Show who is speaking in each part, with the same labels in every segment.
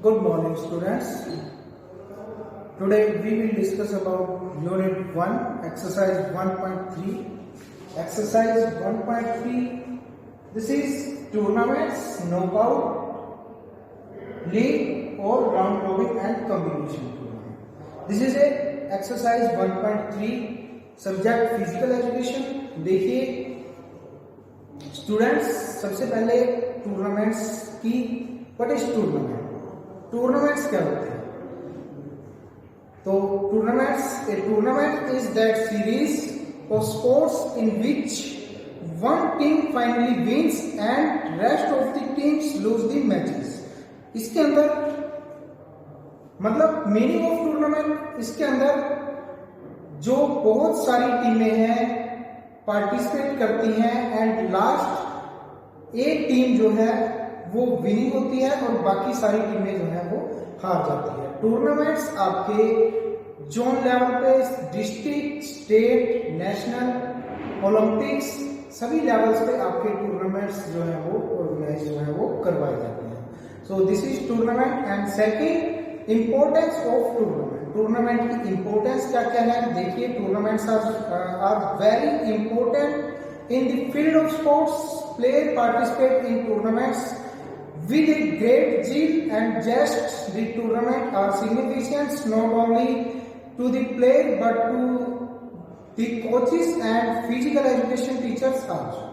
Speaker 1: Good morning, students. Today we will discuss about Unit 1, Exercise 1.3. Exercise 1.3. This is tournaments, knockout, league, or round robin and combination tournament. This is a exercise 1.3. Subject physical education. देखिए students, सबसे पहले tournaments की what is tournament, tournaments क्या होते हैं? तो tournaments, a tournament is that series of sports in which one team finally wins and rest of the teams lose the matches. इसके अंदर मतलब मीनिंग ऑफ टूर्नामेंट, इसके अंदर जो बहुत सारी टीमें हैं पार्टिसिपेट करती हैं एंड लास्ट एक टीम जो है वो विनिंग होती है और बाकी सारी टीमें जो है वो हार जाती है. टूर्नामेंट्स आपके जोन लेवल पे, डिस्ट्रिक्ट, स्टेट, नेशनल, ओलंपिक्स सभी लेवल्स पे आपके टूर्नामेंट्स जो है वो ऑर्गेनाइज जो है वो करवाए जाते हैं. So this is tournament. And second, importance of tournament. Tournament की इंपॉर्टेंस क्या क्या है? देखिए, tournaments are very important in the field of sports. Player participate in tournaments with a great zeal and zest. The tournament are significant not only to the player but to the coaches and physical education teachers also.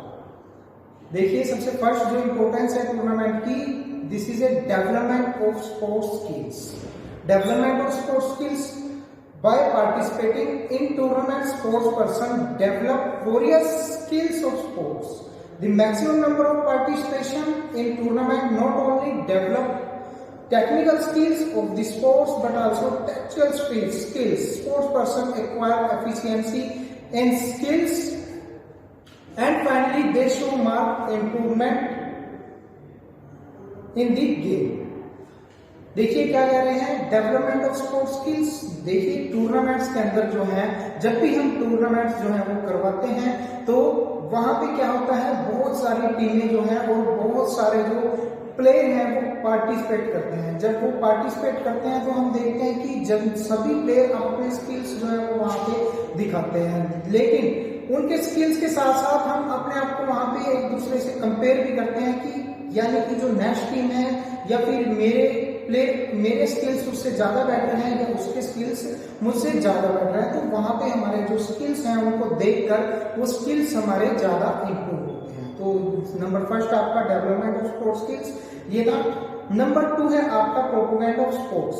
Speaker 1: देखिए, सबसे first जो importance है tournament की, this is A development of sports skills. Development of sports skills by participating in tournaments, sports person develop various skills of sports. The maximum number of participation in tournament not only develop technical skills of the sports but also tactical skills. Sports person acquire efficiency and skills, and finally they show marked improvement in the game. देखिए क्या कह रहे हैं, development of sports skills. देखिए, tournaments के अंदर जो है, जब भी हम टूर्नामेंट्स जो है वो करवाते हैं तो वहां पे क्या होता है, बहुत सारी टीमें जो हैं और बहुत सारे जो प्लेयर हैं वो पार्टिसिपेट करते हैं. जब वो पार्टिसिपेट करते हैं तो हम देखते हैं कि जब सभी प्लेयर अपने स्किल्स जो है वो वहां पे दिखाते हैं, लेकिन उनके स्किल्स के साथ साथ हम अपने आप को वहां पे एक दूसरे से कंपेयर भी करते हैं कि यानी कि जो नेक्स्ट टीम है या फिर मेरे स्किल्स उससे ज्यादा बेटर हैं या उसके स्किल्स मुझसे ज्यादा बेटर है, तो वहां पे हमारे जो स्किल्स हैं उनको देखकर वो स्किल्स हमारे ज्यादा इंप्रूव होते हैं. तो नंबर फर्स्ट आपका डेवलपमेंट ऑफ स्पोर्ट्स स्किल्स ये था. नंबर 2 है आपका प्रोपेगेंडा ऑफ स्पोर्ट्स.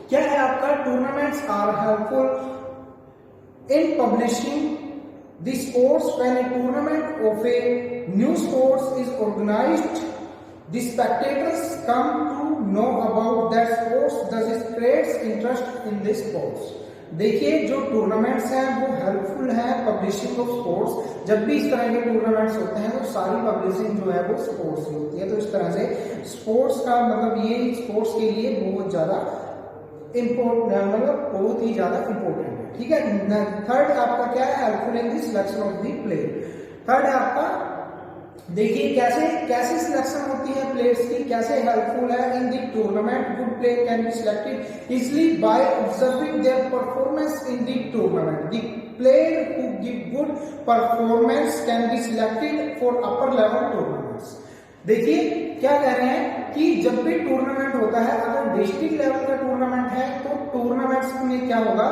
Speaker 1: क्या है आपका, tournaments are helpful in publishing the sports. When a tournament of a new sports is organized, the spectators come to know about that sports, thus it creates interest in this sports. देखिए, जो tournaments हैं वो helpful है publishing of sports. जब भी इस तरह के टूर्नामेंट्स होते हैं तो सारी पब्लिशिंग जो है वो स्पोर्ट्स की होती है. तो इस तरह से स्पोर्ट्स का मतलब ये स्पोर्ट्स के लिए बहुत ज्यादा मतलब बहुत ही ज्यादा इंपॉर्टेंट है. ठीक है. थर्ड आपका क्या है, helpful in the selection of the player. Third है आपका, देखिए कैसे सिलेक्शन होती है प्लेयर्स की, कैसे हेल्पफुल है in the tournament. Good player can be selected easily by observing their performance in the tournament. The player who give good performance can be selected for upper level tournaments. देखिए क्या कह रहे हैं कि जब भी टूर्नामेंट होता है, अगर डिस्ट्रिक्ट लेवल का टूर्नामेंट है तो टूर्नामेंट्स में क्या होगा,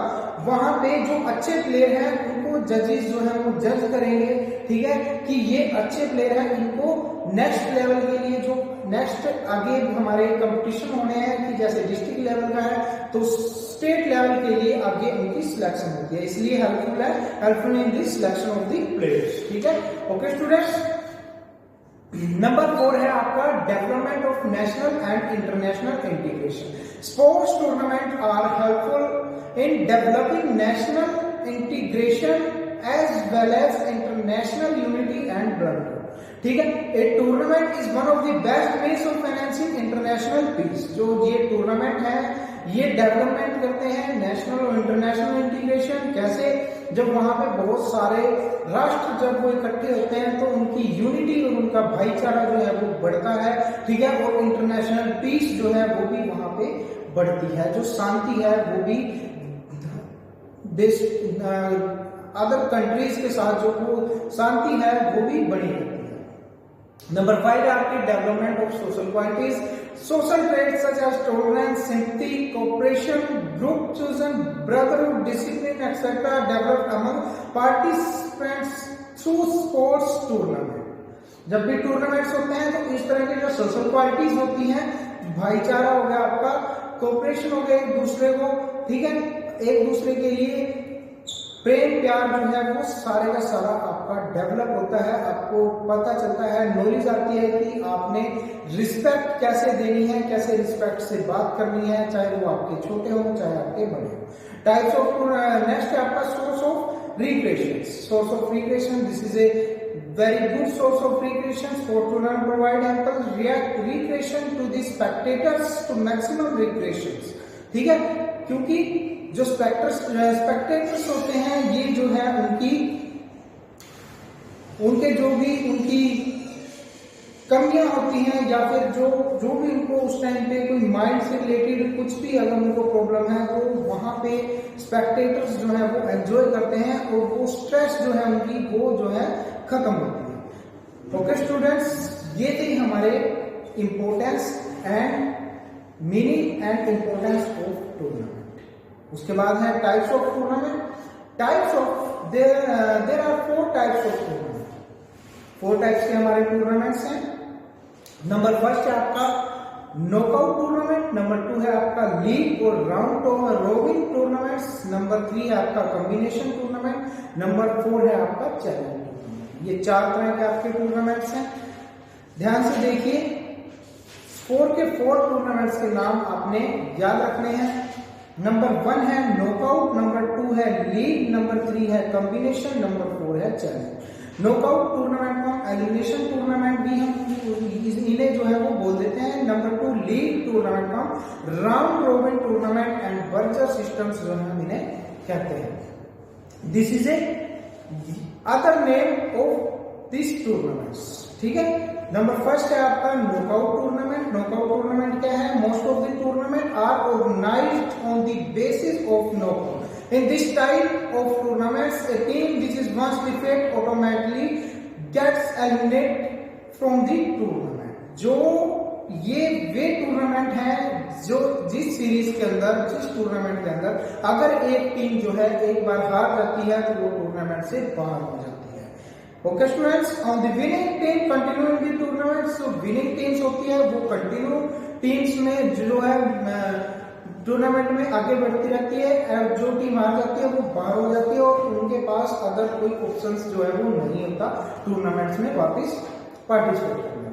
Speaker 1: वहां पे जो अच्छे प्लेयर हैं उनको जजेस जो है वो जज करेंगे. ठीक है, कि ये अच्छे प्लेयर हैं, इनको नेक्स्ट लेवल के लिए जो नेक्स्ट आगे हमारे कंपटीशन होने हैं कि जैसे डिस्ट्रिक्ट लेवल का है तो स्टेट लेवल के लिए आगे उनकी सिलेक्शन होती है. इसलिए हेल्पफुल है, helpful in the selection of the players. ठीक है. ओके स्टूडेंट्स, नंबर 4 है आपका development of national and international integration. Sports tournament are helpful in developing national integration as well as international unity and brotherhood. ठीक है. A tournament is one of the best means of financing international peace. जो ये tournament है ये development करते हैं national और international integration. कैसे जब वहां पे बहुत सारे राष्ट्र जब वो इकट्ठे होते हैं तो उनकी यूनिटी और उनका भाईचारा जो है वो बढ़ता है, ठीक है, और इंटरनेशनल पीस जो है वो भी वहां पे बढ़ती है, जो शांति है वो भी देश अदर कंट्रीज के साथ जो वो शांति है वो भी बनी रहती है। नंबर 5 है आपकी development of social qualities, social trades such as tolerance, sympathy, cooperation, group chosen, brotherhood, discipline etcetera developed among participants through sports tournament. जब भी टूर्नामेंट्स होते हैं तो इस तरह की जो सोशल क्वालिटीज होती हैं, भाईचारा हो गया आपका, कोऑपरेशन हो गया एक दूसरे को, ठीक है, एक दूसरे के लिए प्रेम प्यार जो है वो सारे का सारा आपका डेवलप होता है, आपको पता चलता है, नॉलेज आती है कि आपने रिस्पेक्ट कैसे देनी है, कैसे रिस्पेक्ट से बात करनी है, चाहे वो आपके छोटे हो चाहे आपके बड़े हो। टाइप्स ऑफ नेक्स्ट है आपका source of recreation. Source of recreation, this is A very good source of recreation. Sport tournament provide ample recreation to the spectators to maximum recreations, ठीक है, क्योंकि जो स्पेक्टेटर्स होते हैं ये जो है उनके जो भी उनकी कमियां होती हैं या फिर जो भी उनको उस टाइम पे कोई माइंड से रिलेटेड कुछ भी अगर उनको प्रॉब्लम है तो वहां पे स्पेक्टेटर्स जो है वो एंजॉय करते हैं और वो स्ट्रेस जो है उनकी वो जो है खत्म होती है। ओके स्टूडेंट्स, ये थे हमारे importance and meaning and importance of tournament. उसके बाद है types of tournament. Types of there are 4 types of tournament. 4 types के हमारे टूर्नामेंट्स हैं। नंबर 1 है आपका नॉकआउट टूर्नामेंट, नंबर 2 है आपका लीग और राउंड रोबिन टूर्नामेंट्स, नंबर 3 है आपका कॉम्बिनेशन टूर्नामेंट, नंबर 4 है आपका चैलेंज टूर्नामेंट। ये 4 तरह के आपके टूर्नामेंट्स हैं। ध्यान से देखिए, 4 के 4 टूर्नामेंट्स के नाम आपने याद रखने हैं। नंबर 1 है नॉकआउट, नंबर 2 है लीग, नंबर 3 है कॉम्बिनेशन, नंबर 4 है चैलेंज। नॉकआउट टूर्नामेंट को एलिमिनेशन टूर्नामेंट भी हम इन्हें जो है वो बोल देते हैं। नंबर 2 लीग टूर्नामेंट को round robin tournament and Berger systems जो है हम इन्हें कहते हैं। This is A other name of this tournaments, ठीक है। नंबर 1 है आपका नॉकआउट टूर्नामेंट। नॉकआउट टूर्नामेंट क्या है? Most of the tournament are organised on the basis of knockout. In this type of tournaments, a team which is once defeated automatically gets eliminated from the tournament. जो ये वे tournament है जो जिस series के अंदर, जिस टूर्नामेंट के अंदर अगर एक टीम जो है एक बार हार जाती है तो वो टूर्नामेंट से बाहर हो जाती है। Okay students, on the winning team continue in the tournament. So winning teams होती है वो कंटिन्यू टीम्स में जो है टूर्नामेंट में आगे बढ़ती रहती है, और जो टीम हार जाती है वो बाहर हो जाती है और उनके पास अदर कोई ऑप्शंस जो है वो नहीं होता टूर्नामेंट्स में वापस पार्टिसिपेट करना।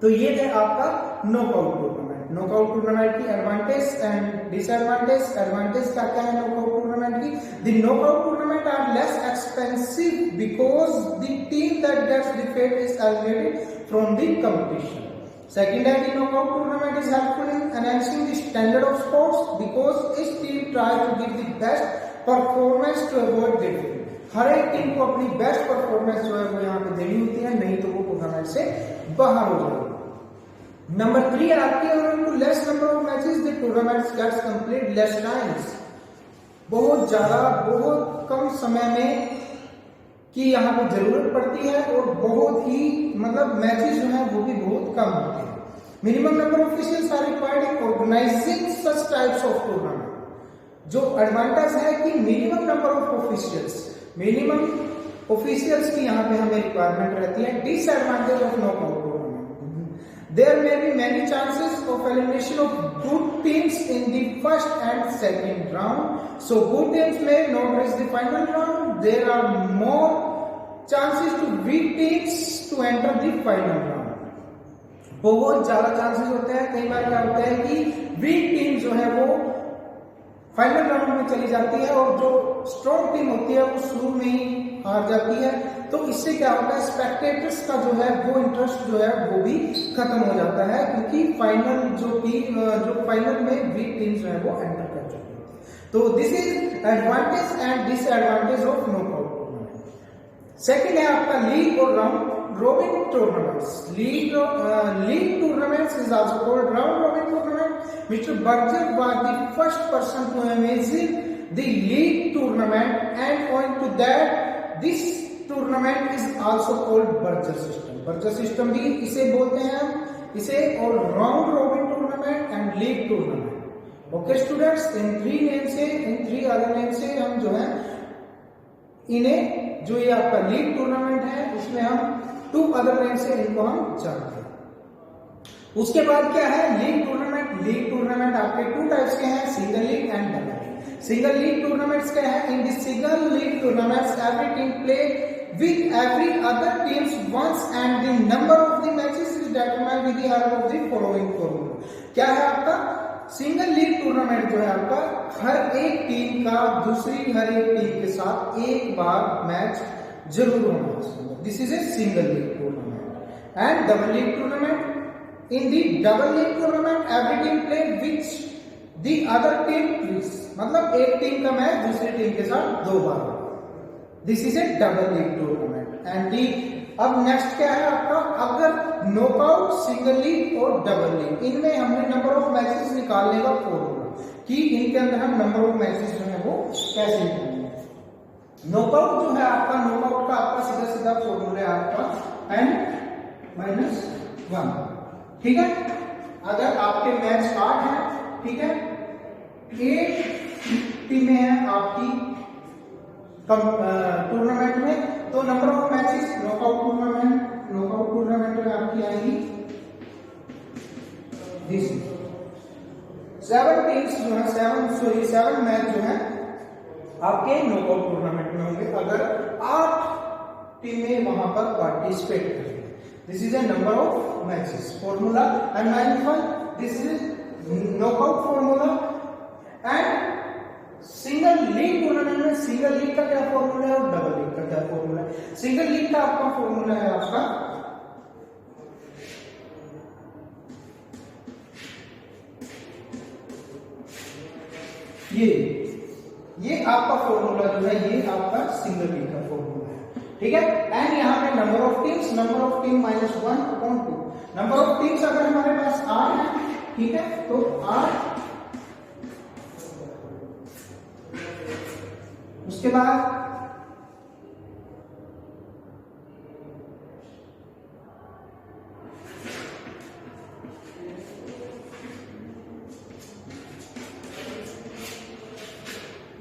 Speaker 1: तो ये है आपका नॉकआउट टूर्नामेंट। नॉकआउट टूर्नामेंट की एडवांटेज एंड डिसएडवांटेज। एडवांटेज क्या क्या है नॉकआउट टूर्नामेंट की? The knockout tournament are less expensive because the team that gets defeated is eliminated from the competition. Secondary knockout tournament is helpful in enhancing the standard of sports because each team tries to give the best performance to avoid defeat. हर एक टीम को अपनी best performance जो है वो यहाँ पे देनी होती है, नहीं तो वो टूर्नामेंट से बाहर हो जाएगी। नंबर 3 आपकी less number of matches the tournaments gets complete less times. बहुत ज्यादा बहुत कम समय में कि यहाँ पे जरूरत पड़ती है और बहुत ही मतलब मैचेस जो है वो भी बहुत कम होते हैं। Minimum number of officials are required in organising such types of tournament. जो एडवांटेज है कि मिनिमम नंबर ऑफ ऑफिशियल्स की यहाँ पे हमें रिक्वायरमेंट रहती है। Disadvantage of knockout tournament, there may be many chances of elimination of good teams in the first and second round. So good teams may not reach the final round. There are more chances to weak teams to enter the final round. बहुत ज्यादा chances होते हैं, कई बार क्या होता है कि week team जो है वो फाइनल राउंड में चली जाती है और जो स्ट्रॉन्ग टीम होती है वो शुरू में ही हार जाती है। तो इससे क्या होता है, स्पेक्टेटर्स का जो है वो इंटरेस्ट जो है वो भी खत्म हो जाता है, क्योंकि फाइनल जो फाइनल में वीक टीम जो है वो एंटर कर चुकी है। तो this is advantage and disadvantage of knockout tournament. Second है आपका लीग और round robin tournaments. League tournaments is also called round robin tournament. Mister Berger was the first person to imagine the league tournament and on to that this tournament is also called Berger system. Berger system भी इसे बोलते हैं हम इसे, और round robin tournament and league tournament. Okay students, in three other name से हम जो है इन्हें, जो ये आपका लीग टूर्नामेंट है उसमें हम 2 अदर नेम से इनको हम जानते हैं। उसके बाद क्या है लीग टूर्नामेंट। लीग टूर्नामेंट आपके 2 टाइप्स के हैं, single league and double league. Single league tournaments क्या है, in the single league tournaments every team play with every other teams once and the number of the matches is determined with the help of the following formula। क्या है आपका single league tournament जो है आपका हर एक team का दूसरी हर एक टीम के साथ एक बार मैच जरूर होना चाहिए। This is a single league tournament. And double league tournament, in the double league tournament every team play which the other team please, मतलब एक टीम का मैच दूसरी टीम के साथ 2 बार। This is a double league tournament. And the अब next क्या है आपका, अगर नॉकआउट, सिंगल लीग और डबल लीग, इनमें हमने नंबर ऑफ मैचेस निकालने का फॉर्मूला कि इनके अंदर हम नंबर ऑफ मैचेस जो है वो कैसे निकालेंगे। नॉकआउट जो है आपका, नॉकआउट का आपका सीधा सीधा फॉर्मूला है आपका n-1। ठीक है, अगर आपके मैच 8 है, ठीक है, 8 टीमें हैं आपकी टूर्नामेंट में, तो number of matches knockout tournament में आपकी आएगी 7 टीम्स जो है 7 मैच जो है आपके नॉकआउट टूर्नामेंट में होंगे अगर 8 टीमें वहां पर पार्टिसिपेट करेंगे। This is A number of matches formula and 9 this is knockout formula. And single league tournament में सिंगल लीग का क्या फॉर्मूला है और डबल लीग का क्या फॉर्मूला है। सिंगल लीग का आपका फॉर्मूला है आपका ये आपका फॉर्मूला जो है ये आपका सिंगल लीग का फॉर्मूला है। ठीक है, एंड यहाँ पे number of team -1/2। Number of teams अगर हमारे पास 8 है, ठीक है, तो 8, उसके बाद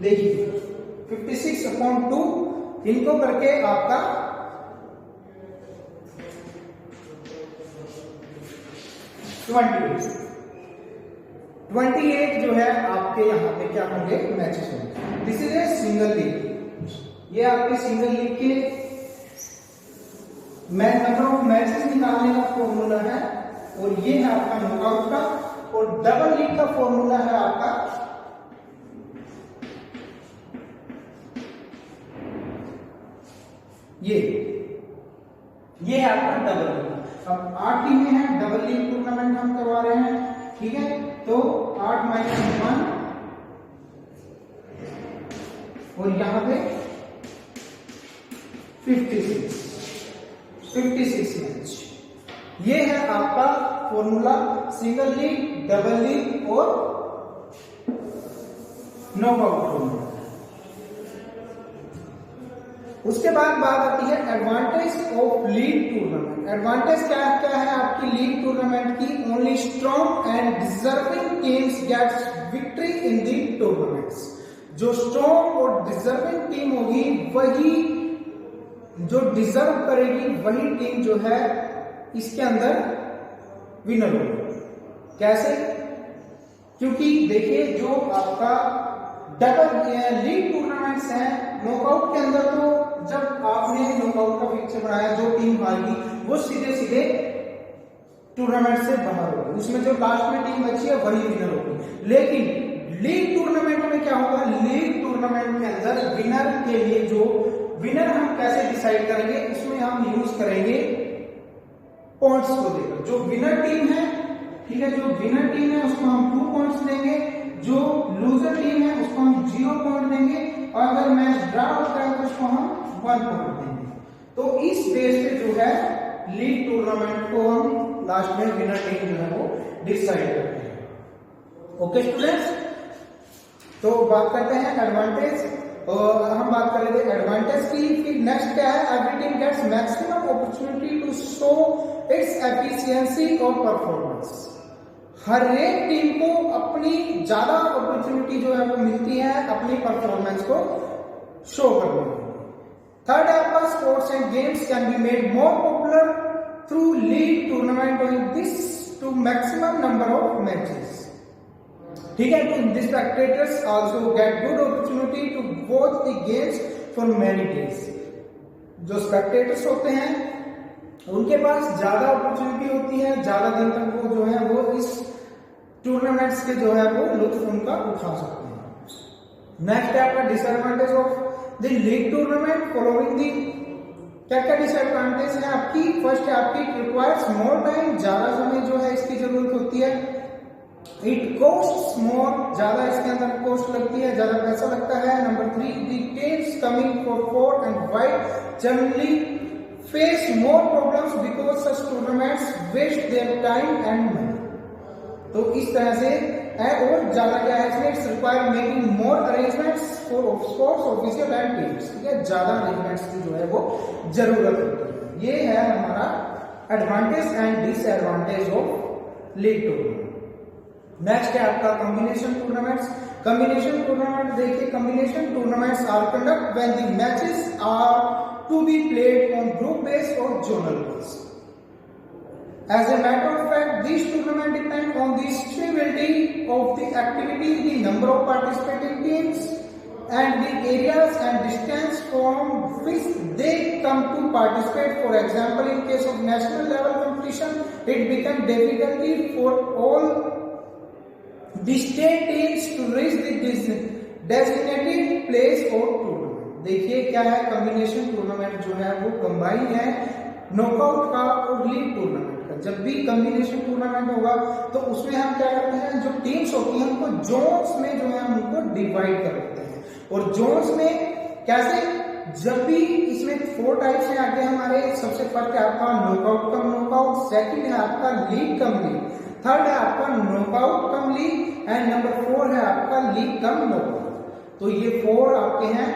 Speaker 1: देखिए 56/2 इनको करके आपका 28 जो है आपके यहाँ पे क्या होंगे मैचेस होंगे। This is a single league. ये आपके सिंगल लीग के नंबर ऑफ मैचेस निकालने का फॉर्मूला है, और ये है आपका नॉकआउट का। और डबल लीग का फॉर्मूला है आपका ये है आपका डबल लीग। अब 8 टीमें हैं, डबल लीग टूर्नामेंट हम करवा रहे हैं, ठीक है, तो 8 - 1 और यहां पे 56 मैच। ये है आपका formula single league, double league और नॉकआउट टूर्नामेंट। उसके बाद बात आती है advantage of league tournament. Advantage क्या है आपकी लीग टूर्नामेंट की, only strong and deserving teams gets victory in the tournaments. जो स्ट्रॉन्ग और डिजर्विंग टीम होगी, वही जो डिजर्व करेगी, वही टीम जो है इसके अंदर विनर होगी। कैसे? क्योंकि देखिए जो आपका डबल लीग टूर्नामेंट्स हैं, नॉकआउट के अंदर तो जब आपने नॉकआउट का पिक्चर बनाया, जो टीम हारेगी वो सीधे टूर्नामेंट से बाहर होगी, उसमें जो लास्ट में टीम बची है वही विनर होगी। लेकिन लीग टूर्नामेंट में क्या होगा, लीग टूर्नामेंट के अंदर विनर के लिए जो विनर हम कैसे डिसाइड करेंगे, इसमें हम यूज करेंगे पॉइंट्स को देकर। जो विनर टीम है, ठीक है, जो विनर टीम है उसको हम 2 पॉइंट्स देंगे। जो लूजर टीम है उसको हम 0 पॉइंट देंगे और अगर मैच ड्रा होता है तो उसको हम 1 पॉइंट देंगे। तो इस बेस पे जो है लीग टूर्नामेंट को हम लास्ट में विनर टीम जो है वो डिसाइड करते हैं। ओके स्टूडेंट्स, तो बात करते हैं एडवांटेज। और हम बात कर रहे थे एडवांटेज की, फिर नेक्स्ट क्या है, every team gets maximum opportunity to show its efficiency और परफॉर्मेंस। हर एक टीम को अपनी ज्यादा अपॉर्चुनिटी जो है वो मिलती है अपनी परफॉर्मेंस को शो करने के लिए। थर्ड है आपका sports and games can be made more popular through league tournament और this to maximum number of matches. ठीक है, तो this spectators also get good opportunity to watch the games for many days. जो spectators होते हैं उनके पास ज्यादा opportunity होती है, ज्यादा दिन तक वो जो है वो इस टूर्नामेंट्स के जो है वो लुत्फ उनका उठा सकते हैं। नेक्स्ट है आपका disadvantage of the league tournament following दी। क्या क्या डिसएडवांटेज है आपकी? फर्स्ट है आपकी रिक्वायर्स मोर टाइम, ज्यादा समय जो है इसकी जरूरत होती है। इट कॉस्ट्स मोर, ज्यादा इसके अंदर कॉस्ट लगती है, ज्यादा पैसा लगता है। Number 3, the teams coming for 4 and 5 generally face more problems because such tournaments waste their time and money. तो इस तरह से है, और ज्यादा क्या है इसमें, it's require making more arrangements for sports official and teams. ठीक है, ज्यादा अरेंजमेंट्स की जो है वो जरूरत होती है। ये है हमारा advantage and disadvantage of league tournament. Next है आपका कॉम्बिनेशन टूर्नामेंट्स। कॉम्बिनेशन टूर्नामेंट देखिए, combination tournaments are conduct when the matches are to be played on group base और zonal base. As a matter of fact, these tournaments depend on the stability of the activity, the number of participating teams, and the areas and distance from which they come to participate. For example, in case of national level competition, it becomes difficulty for all the state teams to reach the designated place or tournament. देखिए क्या है, combination tournament जो है वो combine है knockout का और league tournament का। जब भी कॉम्बिनेशन टूर्नामेंट होगा तो उसमें हम क्या करते हैं, जो टीम्स होती हैं उनको जोन्स में जो है हम उनको डिवाइड कर देते हैं। और जोन्स में कैसे, जब भी इसमें 4 टाइप्स हैं आगे हमारे। सबसे फर्स्ट है आपका नॉकआउट कम नॉकआउट, सेकंड है आपका लीग कम लीग, थर्ड है आपका knockout come league and number 4 है आपका लीग कम नॉकआउट। तो ये 4 आपके हैं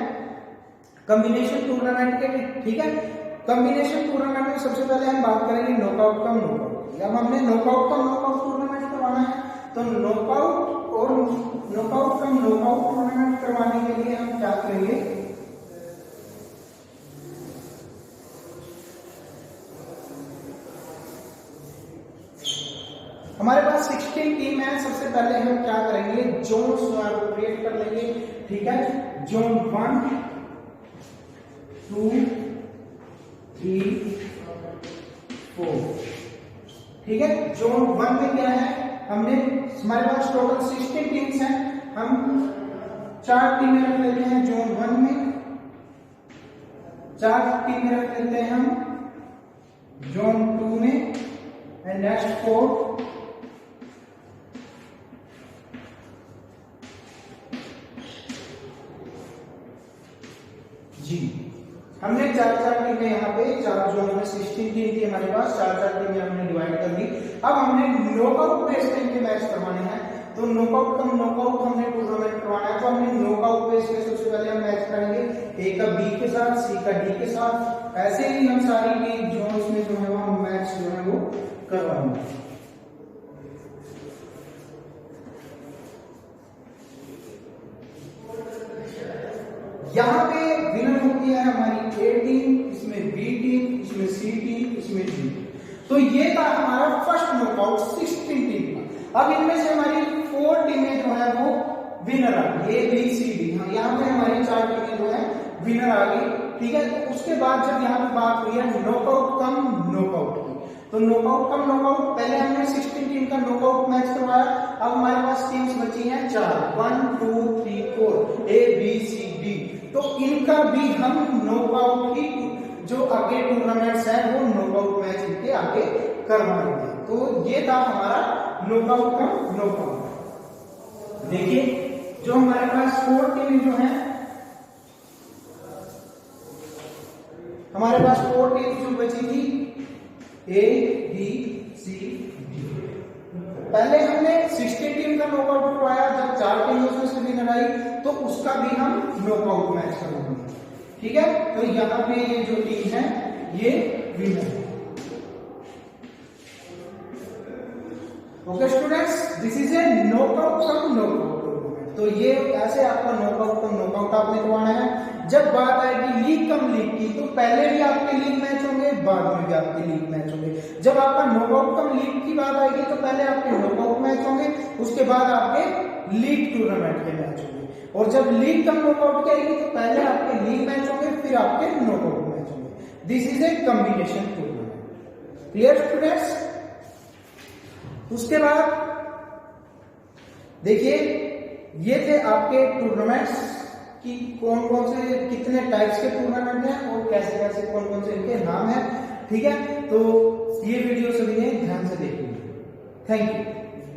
Speaker 1: कॉम्बिनेशन टूर्नामेंट के लिए। ठीक है, कॉम्बिनेशन टूर्नामेंट में सबसे पहले हम बात करेंगे नॉकआउट कम नॉकआउट। अब हमने नॉकआउट कम नॉकआउट टूर्नामेंट करवाना है, तो नॉकआउट और नॉकआउट कम नॉकआउट टूर्नामेंट करवाने के लिए हम क्या करेंगे, हमारे पास 16 टीम है। सबसे पहले हम क्या करेंगे, जोन क्रिएट कर लेंगे। ठीक है, जोन 1, 2, 3, 4। ठीक है, जोन 1 में क्या है, हमने हमारे पास टोटल 16 टीम्स हैं। हम 4 टीमें रख लेते हैं जोन 1 में, 4 टीमें रख लेते हैं हम जोन 2 में एंड नेक्स्ट 4 जी। हमने 4 टीमें यहाँ पे 4 जोन में 16 टीम थी हमारे पास, 4 टीमें हमने डिवाइड कर दी। अब हमने नॉकआउट बेस पे इनके मैच करवाने हैं, तो नॉकआउट कम नॉकआउट हमने टूर्नामेंट करवाना है। तो हमने नॉकआउट बेस पे सबसे पहले हम मैच करेंगे ए का बी के साथ, सी का डी के साथ। ऐसे ही हम सारी टीम जोन्स में जो है वो हम मैच जो है वो करवाएंगे। यहाँ पे विनर होती है हमारी ए टीम, इसमें बी टीम, इसमें सी टीम, इसमें डी टीम। तो ये था हमारा फर्स्ट नॉकआउट 16 टीम का। अब इनमें से हमारी 4 टीमें जो है वो विनर आ गई, ए बी सी डी। यहाँ पे हमारी 4 टीमें जो है विनर आ गई। ठीक है, तो उसके बाद जब यहाँ पे बात हुई है नॉकआउट कम नॉकआउट की, तो नॉकआउट कम नॉकआउट पहले हमने 16 टीम का नॉकआउट मैच करवाया। अब हमारे पास टीम्स बची हैं 4, 1 2 3 4 ए बी सी डी। तो इनका भी हम नॉकआउट की जो आगे टूर्नामेंट्स है वो नॉकआउट मैच इनके आगे करवाएंगे। तो ये था हमारा नॉकआउट का नॉकआउट। देखिए जो हमारे पास 4 टीमें जो हैं, हमारे पास 4 टीम जो बची थी A, B, C, D। पहले हमने 60 टीम का नॉकआउट करवाया, जब 4 टीम उसमें से विनर आई तो उसका भी हम नॉकआउट मैच करवाएंगे, ठीक है। तो यहाँ पे ये जो टीम है ये विनर है। Okay students, this is A knockout come knockout tournament. तो ये ऐसे आपका नॉकआउट कम नॉकआउट आपने करवाना है। जब बात आएगी लीग कम लीग की, तो पहले भी आपके लीग मैच होंगे, बाद में भी आपके लीग मैच होंगे। जब आपका नॉकआउट कम लीग की बात आएगी तो पहले आपके नॉकआउट मैच होंगे, उसके बाद आपके लीग टूर्नामेंट के मैच होंगे। और जब लीग कम नॉकआउट की आएगी तो पहले आपके लीग मैच होंगे, फिर आपके नॉकआउट मैच होंगे। This is a combination tournament. Clear students? उसके बाद देखिए ये थे आपके टूर्नामेंट्स कि कौन कौन से कितने टाइप्स के टूर्नामेंट हैं और कैसे कैसे कौन कौन से इनके नाम हैं, ठीक है। तो ये वीडियो सभी ने ध्यान से देखिए। Thank you.